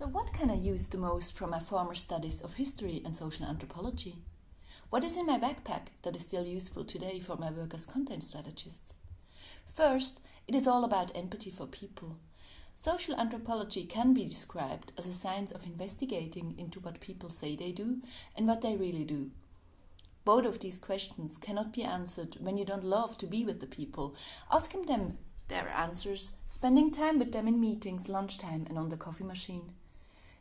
So what can I use the most from my former studies of history and social anthropology? What is in my backpack that is still useful today for my work as content strategist? First, it is all about empathy for people. Social anthropology can be described as a science of investigating into what people say they do and what they really do. Both of these questions cannot be answered when you don't love to be with the people, asking them their answers, spending time with them in meetings, lunchtime and on the coffee machine.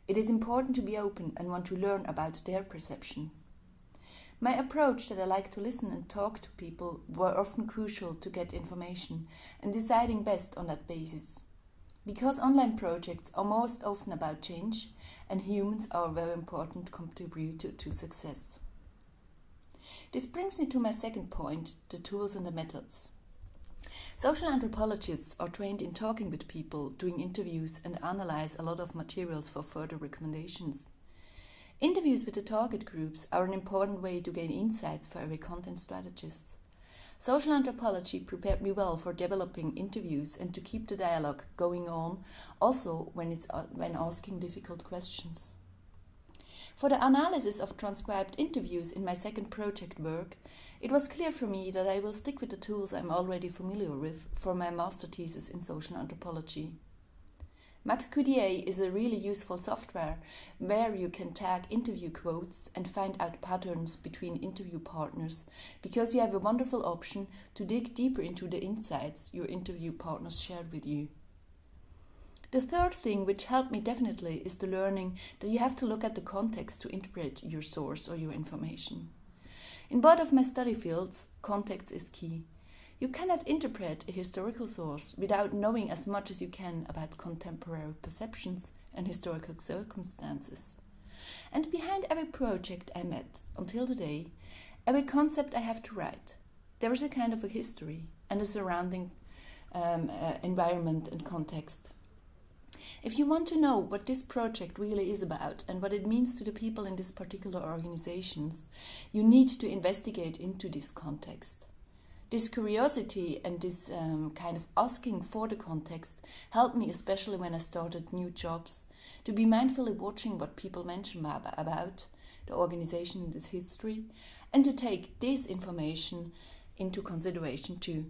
It is important to be open and want to learn about their perceptions. My approach that I like to listen and talk to people were often crucial to get information and deciding best on that basis. Because online projects are most often about change and humans are a very important contributor to success. This brings me to my second point, the tools and the methods. Social anthropologists are trained in talking with people, doing interviews and analyze a lot of materials for further recommendations. Interviews with the target groups are an important way to gain insights for every content strategist. Social anthropology prepared me well for developing interviews and to keep the dialogue going on, also when asking difficult questions. For the analysis of transcribed interviews in my second project work, it was clear for me that I will stick with the tools I'm already familiar with for my master thesis in social anthropology. MaxQDA is a really useful software where you can tag interview quotes and find out patterns between interview partners because you have a wonderful option to dig deeper into the insights your interview partners shared with you. The third thing which helped me definitely is the learning that you have to look at the context to interpret your source or your information. In both of my study fields, context is key. You cannot interpret a historical source without knowing as much as you can about contemporary perceptions and historical circumstances. And behind every project I met until today, every concept I have to write, there is a kind of a history and a surrounding environment and context. If you want to know what this project really is about and what it means to the people in this particular organizations, you need to investigate into this context. This curiosity and this kind of asking for the context helped me, especially when I started new jobs, to be mindfully watching what people mention about the organization and its history, and to take this information into consideration too.